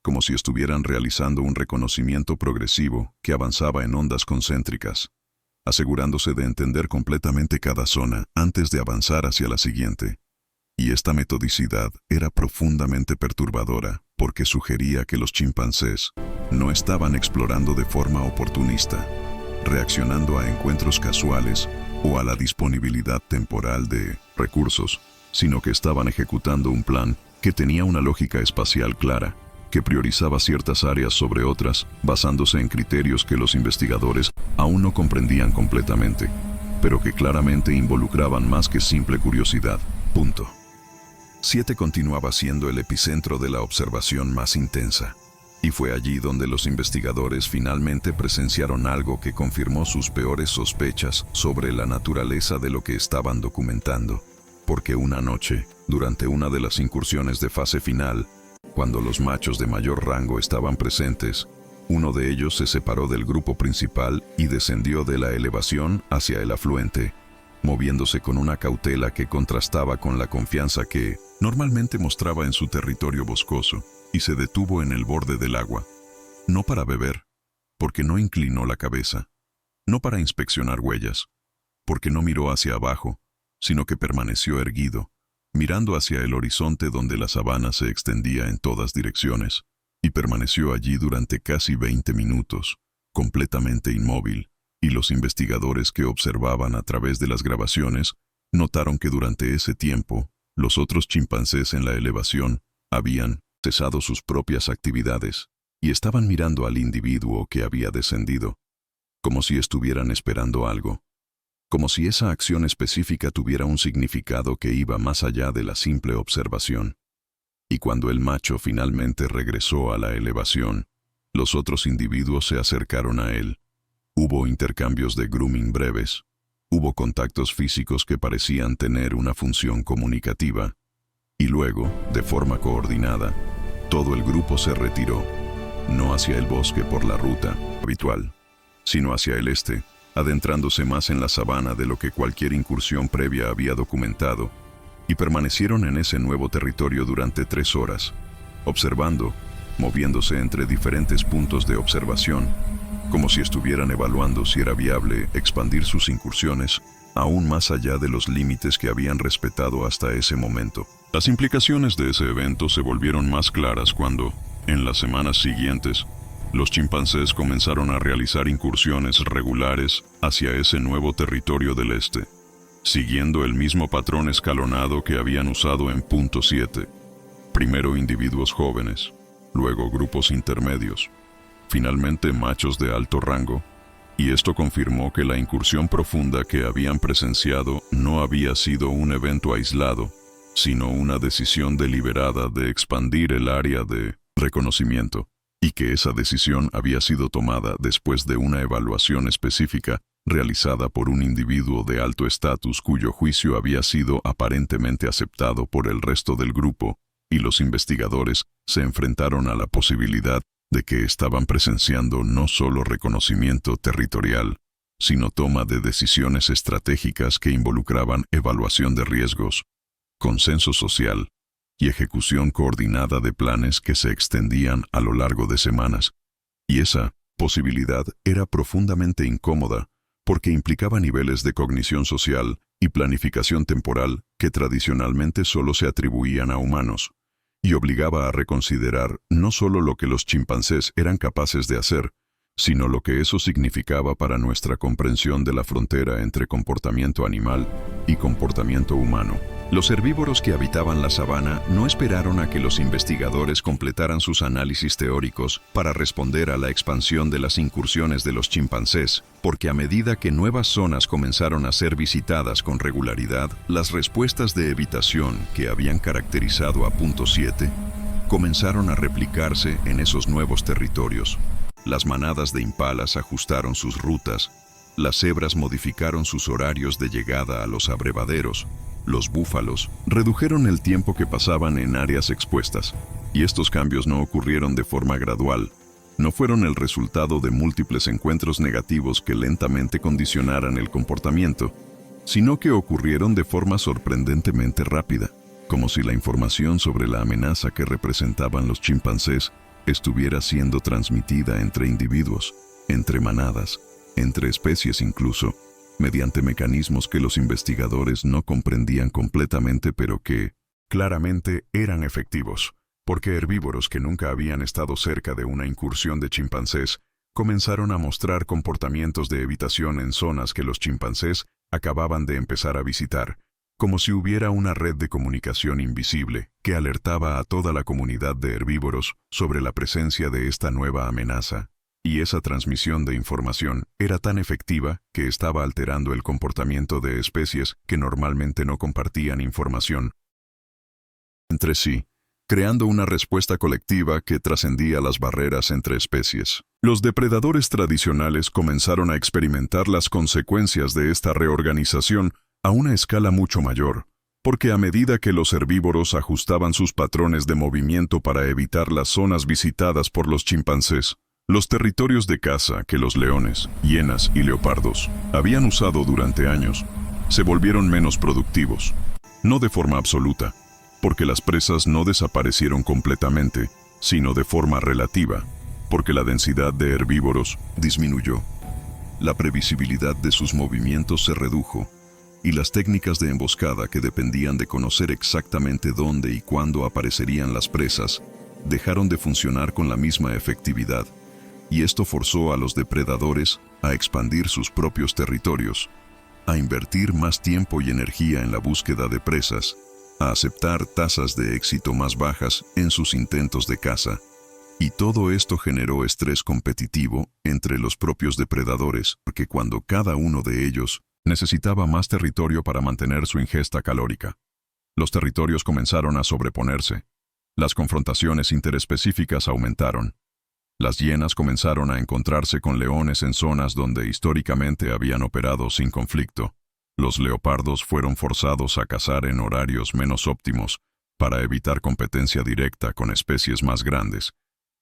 S1: como si estuvieran realizando un reconocimiento progresivo que avanzaba en ondas concéntricas, asegurándose de entender completamente cada zona antes de avanzar hacia la siguiente. Y esta metodicidad era profundamente perturbadora porque sugería que los chimpancés no estaban explorando de forma oportunista, reaccionando a encuentros casuales o a la disponibilidad temporal de recursos, sino que estaban ejecutando un plan que tenía una lógica espacial clara, que priorizaba ciertas áreas sobre otras, basándose en criterios que los investigadores aún no comprendían completamente, pero que claramente involucraban más que simple curiosidad. Punto. 7 continuaba siendo el epicentro de la observación más intensa, y fue allí donde los investigadores finalmente presenciaron algo que confirmó sus peores sospechas sobre la naturaleza de lo que estaban documentando, porque una noche, durante una de las incursiones de fase final, cuando los machos de mayor rango estaban presentes, uno de ellos se separó del grupo principal y descendió de la elevación hacia el afluente, moviéndose con una cautela que contrastaba con la confianza que normalmente mostraba en su territorio boscoso, y se detuvo en el borde del agua, no para beber, porque no inclinó la cabeza, no para inspeccionar huellas, porque no miró hacia abajo, sino que permaneció erguido, mirando hacia el horizonte donde la sabana se extendía en todas direcciones, y permaneció allí durante casi 20 minutos, completamente inmóvil, y los investigadores que observaban a través de las grabaciones notaron que durante ese tiempo, los otros chimpancés en la elevación habían cesado sus propias actividades y estaban mirando al individuo que había descendido, como si estuvieran esperando algo, como si esa acción específica tuviera un significado que iba más allá de la simple observación. Y cuando el macho finalmente regresó a la elevación, los otros individuos se acercaron a él. Hubo intercambios de grooming breves, hubo contactos físicos que parecían tener una función comunicativa, y luego, de forma coordinada, todo el grupo se retiró, no hacia el bosque por la ruta habitual, sino hacia el este, adentrándose más en la sabana de lo que cualquier incursión previa había documentado, y permanecieron en ese nuevo territorio durante 3 horas, observando, moviéndose entre diferentes puntos de observación, como si estuvieran evaluando si era viable expandir sus incursiones aún más allá de los límites que habían respetado hasta ese momento. Las implicaciones de ese evento se volvieron más claras cuando, en las semanas siguientes, los chimpancés comenzaron a realizar incursiones regulares hacia ese nuevo territorio del este, siguiendo el mismo patrón escalonado que habían usado en punto 7. Primero individuos jóvenes, luego grupos intermedios, finalmente machos de alto rango, y esto confirmó que la incursión profunda que habían presenciado no había sido un evento aislado, sino una decisión deliberada de expandir el área de reconocimiento, y que esa decisión había sido tomada después de una evaluación específica realizada por un individuo de alto estatus cuyo juicio había sido aparentemente aceptado por el resto del grupo, y los investigadores se enfrentaron a la posibilidad de que estaban presenciando no solo reconocimiento territorial, sino toma de decisiones estratégicas que involucraban evaluación de riesgos, consenso social y ejecución coordinada de planes que se extendían a lo largo de semanas. Y esa posibilidad era profundamente incómoda porque implicaba niveles de cognición social y planificación temporal que tradicionalmente solo se atribuían a humanos, y obligaba a reconsiderar no solo lo que los chimpancés eran capaces de hacer, sino lo que eso significaba para nuestra comprensión de la frontera entre comportamiento animal y comportamiento humano. Los herbívoros que habitaban la sabana no esperaron a que los investigadores completaran sus análisis teóricos para responder a la expansión de las incursiones de los chimpancés, porque a medida que nuevas zonas comenzaron a ser visitadas con regularidad, las respuestas de evitación que habían caracterizado a Punto 7 comenzaron a replicarse en esos nuevos territorios. Las manadas de impalas ajustaron sus rutas, las cebras modificaron sus horarios de llegada a los abrevaderos, los búfalos redujeron el tiempo que pasaban en áreas expuestas, y estos cambios no ocurrieron de forma gradual, no fueron el resultado de múltiples encuentros negativos que lentamente condicionaran el comportamiento, sino que ocurrieron de forma sorprendentemente rápida, como si la información sobre la amenaza que representaban los chimpancés estuviera siendo transmitida entre individuos, entre manadas, entre especies incluso, mediante mecanismos que los investigadores no comprendían completamente pero que, claramente, eran efectivos, porque herbívoros que nunca habían estado cerca de una incursión de chimpancés comenzaron a mostrar comportamientos de evitación en zonas que los chimpancés acababan de empezar a visitar, como si hubiera una red de comunicación invisible que alertaba a toda la comunidad de herbívoros sobre la presencia de esta nueva amenaza. Y esa transmisión de información era tan efectiva que estaba alterando el comportamiento de especies que normalmente no compartían información entre sí, creando una respuesta colectiva que trascendía las barreras entre especies. Los depredadores tradicionales comenzaron a experimentar las consecuencias de esta reorganización a una escala mucho mayor, porque a medida que los herbívoros ajustaban sus patrones de movimiento para evitar las zonas visitadas por los chimpancés, los territorios de caza que los leones, hienas y leopardos habían usado durante años se volvieron menos productivos, no de forma absoluta, porque las presas no desaparecieron completamente, sino de forma relativa, porque la densidad de herbívoros disminuyó. La previsibilidad de sus movimientos se redujo, y las técnicas de emboscada que dependían de conocer exactamente dónde y cuándo aparecerían las presas dejaron de funcionar con la misma efectividad, y esto forzó a los depredadores a expandir sus propios territorios, a invertir más tiempo y energía en la búsqueda de presas, a aceptar tasas de éxito más bajas en sus intentos de caza, y todo esto generó estrés competitivo entre los propios depredadores, porque cuando cada uno de ellos necesitaba más territorio para mantener su ingesta calórica, los territorios comenzaron a sobreponerse, las confrontaciones interespecíficas aumentaron. Las hienas comenzaron a encontrarse con leones en zonas donde históricamente habían operado sin conflicto. Los leopardos fueron forzados a cazar en horarios menos óptimos para evitar competencia directa con especies más grandes,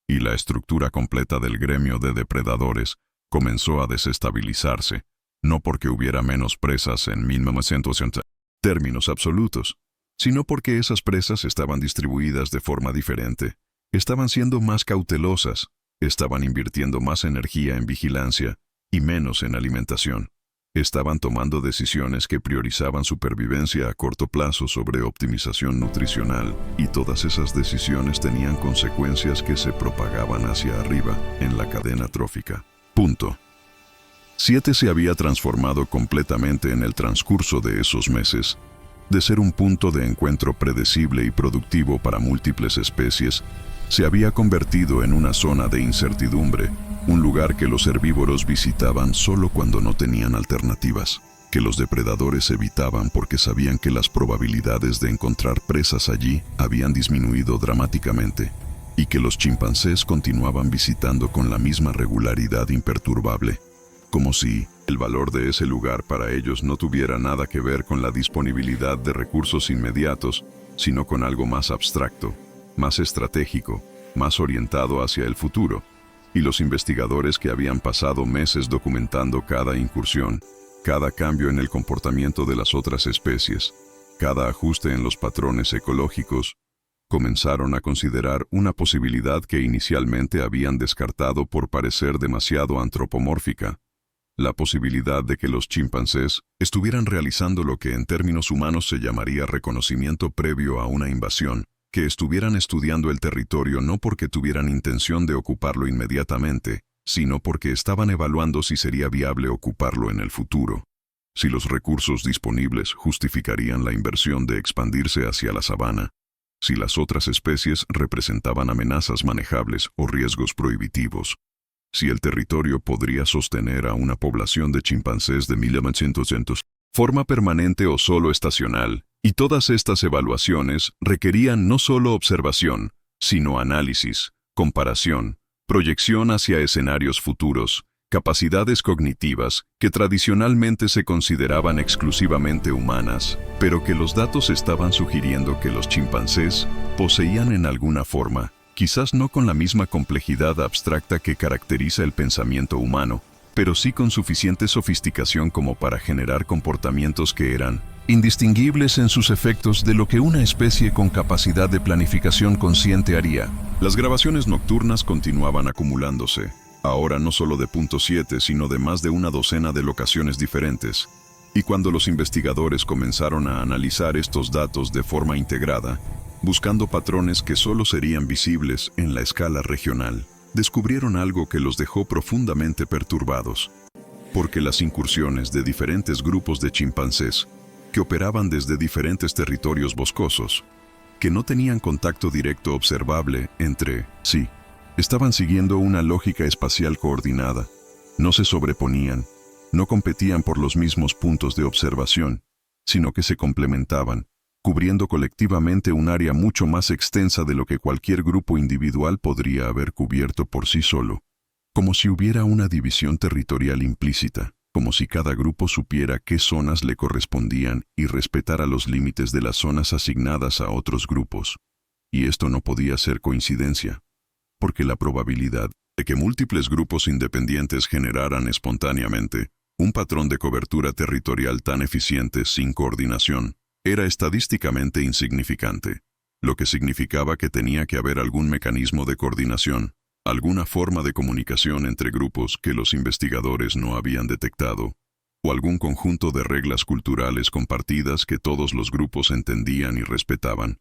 S1: y la estructura completa del gremio de depredadores comenzó a desestabilizarse, no porque hubiera menos presas en 1980 términos absolutos, sino porque esas presas estaban distribuidas de forma diferente, estaban siendo más cautelosas, estaban invirtiendo más energía en vigilancia y menos en alimentación. Estaban tomando decisiones que priorizaban supervivencia a corto plazo sobre optimización nutricional, y todas esas decisiones tenían consecuencias que se propagaban hacia arriba en la cadena trófica. Punto. 7 se había transformado completamente en el transcurso de esos meses, de ser un punto de encuentro predecible y productivo para múltiples especies, se había convertido en una zona de incertidumbre, un lugar que los herbívoros visitaban solo cuando no tenían alternativas, que los depredadores evitaban porque sabían que las probabilidades de encontrar presas allí habían disminuido dramáticamente, y que los chimpancés continuaban visitando con la misma regularidad imperturbable, como si el valor de ese lugar para ellos no tuviera nada que ver con la disponibilidad de recursos inmediatos, sino con algo más abstracto, más estratégico, más orientado hacia el futuro. y los investigadores que habían pasado meses documentando cada incursión, cada cambio en el comportamiento de las otras especies, cada ajuste en los patrones ecológicos, comenzaron a considerar una posibilidad que inicialmente habían descartado por parecer demasiado antropomórfica: la posibilidad de que los chimpancés estuvieran realizando lo que en términos humanos se llamaría reconocimiento previo a una invasión, que estuvieran estudiando el territorio no porque tuvieran intención de ocuparlo inmediatamente, sino porque estaban evaluando si sería viable ocuparlo en el futuro, si los recursos disponibles justificarían la inversión de expandirse hacia la sabana, si las otras especies representaban amenazas manejables o riesgos prohibitivos, si el territorio podría sostener a una población de chimpancés de 1800, forma permanente o solo estacional, y todas estas evaluaciones requerían no solo observación, sino análisis, comparación, proyección hacia escenarios futuros, capacidades cognitivas que tradicionalmente se consideraban exclusivamente humanas, pero que los datos estaban sugiriendo que los chimpancés poseían en alguna forma, quizás no con la misma complejidad abstracta que caracteriza el pensamiento humano, pero sí con suficiente sofisticación como para generar comportamientos que eran indistinguibles en sus efectos de lo que una especie con capacidad de planificación consciente haría. Las grabaciones nocturnas continuaban acumulándose, ahora no solo de .7, sino de más de una docena de locaciones diferentes. Y cuando los investigadores comenzaron a analizar estos datos de forma integrada, buscando patrones que solo serían visibles en la escala regional, descubrieron algo que los dejó profundamente perturbados. Porque las incursiones de diferentes grupos de chimpancés, que operaban desde diferentes territorios boscosos, que no tenían contacto directo observable entre sí, estaban siguiendo una lógica espacial coordinada, no se sobreponían, no competían por los mismos puntos de observación, sino que se complementaban, cubriendo colectivamente un área mucho más extensa de lo que cualquier grupo individual podría haber cubierto por sí solo, como si hubiera una división territorial implícita, como si cada grupo supiera qué zonas le correspondían y respetara los límites de las zonas asignadas a otros grupos. Y esto no podía ser coincidencia, porque la probabilidad de que múltiples grupos independientes generaran espontáneamente un patrón de cobertura territorial tan eficiente sin coordinación era estadísticamente insignificante, lo que significaba que tenía que haber algún mecanismo de coordinación, alguna forma de comunicación entre grupos que los investigadores no habían detectado, o algún conjunto de reglas culturales compartidas que todos los grupos entendían y respetaban.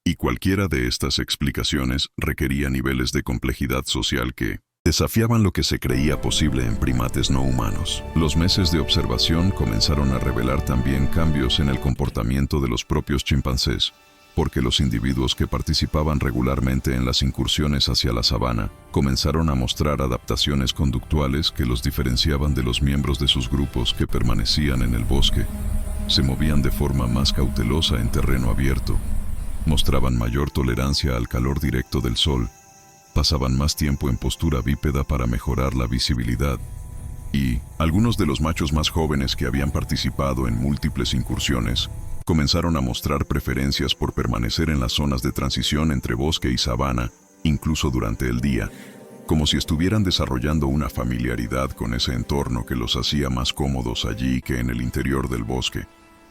S1: Y cualquiera de estas explicaciones requería niveles de complejidad social que desafiaban lo que se creía posible en primates no humanos. Los meses de observación comenzaron a revelar también cambios en el comportamiento de los propios chimpancés, porque los individuos que participaban regularmente en las incursiones hacia la sabana comenzaron a mostrar adaptaciones conductuales que los diferenciaban de los miembros de sus grupos que permanecían en el bosque. Se movían de forma más cautelosa en terreno abierto, mostraban mayor tolerancia al calor directo del sol, pasaban más tiempo en postura bípeda para mejorar la visibilidad, y algunos de los machos más jóvenes que habían participado en múltiples incursiones comenzaron a mostrar preferencias por permanecer en las zonas de transición entre bosque y sabana, incluso durante el día, como si estuvieran desarrollando una familiaridad con ese entorno que los hacía más cómodos allí que en el interior del bosque.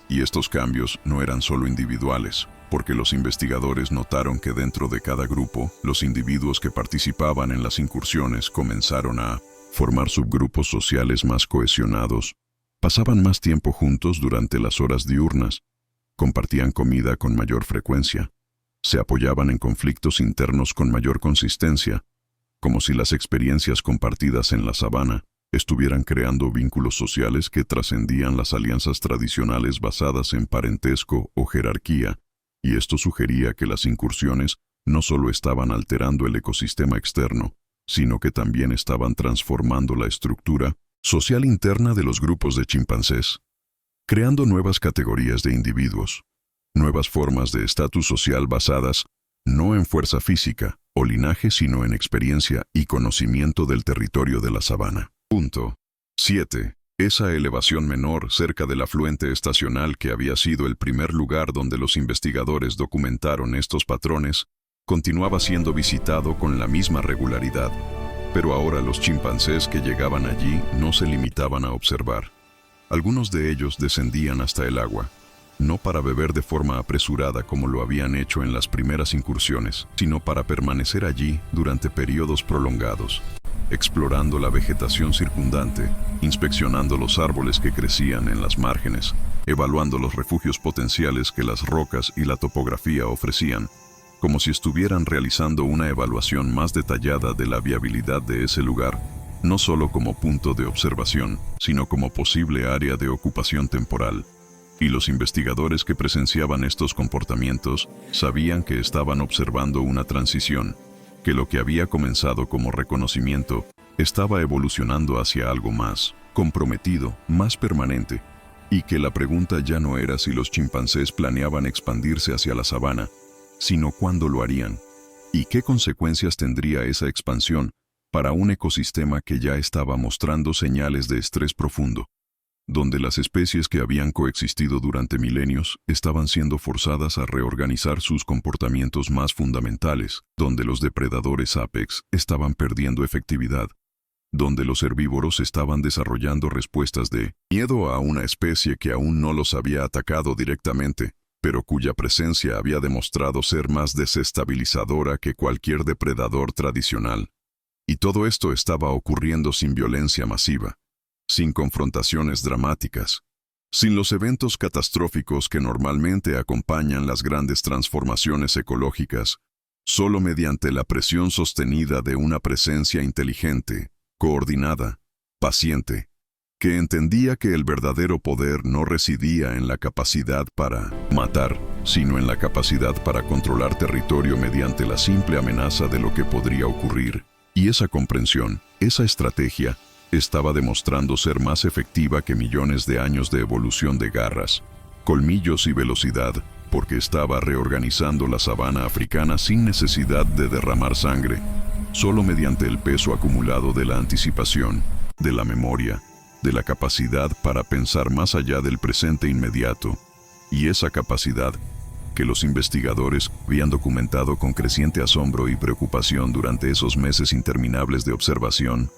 S1: Y estos cambios no eran solo individuales, porque los investigadores notaron que dentro de cada grupo, los individuos que participaban en las incursiones comenzaron a formar subgrupos sociales más cohesionados, pasaban más tiempo juntos durante las horas diurnas, compartían comida con mayor frecuencia, se apoyaban en conflictos internos con mayor consistencia, como si las experiencias compartidas en la sabana estuvieran creando vínculos sociales que trascendían las alianzas tradicionales basadas en parentesco o jerarquía, y esto sugería que las incursiones no solo estaban alterando el ecosistema externo, sino que también estaban transformando la estructura social interna de los grupos de chimpancés, creando nuevas categorías de individuos, nuevas formas de estatus social basadas no en fuerza física o linaje, sino en experiencia y conocimiento del territorio de la sabana. 7. Esa elevación menor cerca del afluente estacional que había sido el primer lugar donde los investigadores documentaron estos patrones, continuaba siendo visitado con la misma regularidad. Pero ahora los chimpancés que llegaban allí no se limitaban a observar. Algunos de ellos descendían hasta el agua, no para beber de forma apresurada como lo habían hecho en las primeras incursiones, sino para permanecer allí durante periodos prolongados, explorando la vegetación circundante, inspeccionando los árboles que crecían en las márgenes, evaluando los refugios potenciales que las rocas y la topografía ofrecían, como si estuvieran realizando una evaluación más detallada de la viabilidad de ese lugar, no solo como punto de observación, sino como posible área de ocupación temporal. Y los investigadores que presenciaban estos comportamientos sabían que estaban observando una transición, que lo que había comenzado como reconocimiento estaba evolucionando hacia algo más comprometido, más permanente, y que la pregunta ya no era si los chimpancés planeaban expandirse hacia la sabana, sino cuándo lo harían, y qué consecuencias tendría esa expansión para un ecosistema que ya estaba mostrando señales de estrés profundo, donde las especies que habían coexistido durante milenios estaban siendo forzadas a reorganizar sus comportamientos más fundamentales, donde los depredadores apex estaban perdiendo efectividad, donde los herbívoros estaban desarrollando respuestas de miedo a una especie que aún no los había atacado directamente, pero cuya presencia había demostrado ser más desestabilizadora que cualquier depredador tradicional. Y todo esto estaba ocurriendo sin violencia masiva, sin confrontaciones dramáticas, sin los eventos catastróficos que normalmente acompañan las grandes transformaciones ecológicas, solo mediante la presión sostenida de una presencia inteligente, coordinada, paciente, que entendía que el verdadero poder no residía en la capacidad para matar, sino en la capacidad para controlar territorio mediante la simple amenaza de lo que podría ocurrir. Y esa comprensión, esa estrategia, estaba demostrando ser más efectiva que millones de años de evolución de garras, colmillos y velocidad, porque estaba reorganizando la sabana africana sin necesidad de derramar sangre, solo mediante el peso acumulado de la anticipación, de la memoria, de la capacidad para pensar más allá del presente inmediato, y esa capacidad que los investigadores habían documentado con creciente asombro y preocupación durante esos meses interminables de observación,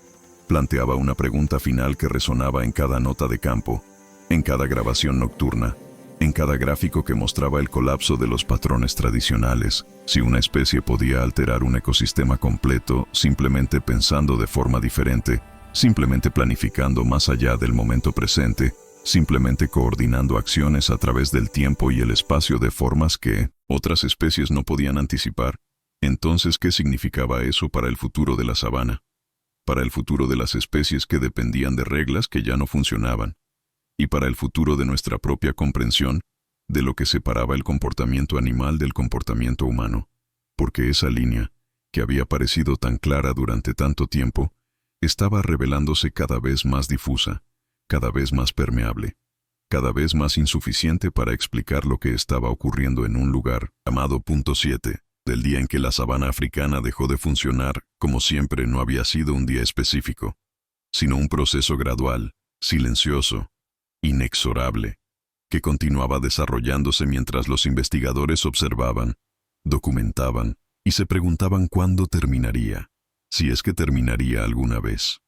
S1: planteaba una pregunta final que resonaba en cada nota de campo, en cada grabación nocturna, en cada gráfico que mostraba el colapso de los patrones tradicionales, si una especie podía alterar un ecosistema completo simplemente pensando de forma diferente, simplemente planificando más allá del momento presente, simplemente coordinando acciones a través del tiempo y el espacio de formas que otras especies no podían anticipar. Entonces, ¿qué significaba eso para el futuro de la sabana? Para el futuro de las especies que dependían de reglas que ya no funcionaban, y para el futuro de nuestra propia comprensión de lo que separaba el comportamiento animal del comportamiento humano, porque esa línea, que había parecido tan clara durante tanto tiempo, estaba revelándose cada vez más difusa, cada vez más permeable, cada vez más insuficiente para explicar lo que estaba ocurriendo en un lugar llamado punto 7, del día en que la sabana africana dejó de funcionar. Como siempre, no había sido un día específico, sino un proceso gradual, silencioso, inexorable, que continuaba desarrollándose mientras los investigadores observaban, documentaban y se preguntaban cuándo terminaría, si es que terminaría alguna vez.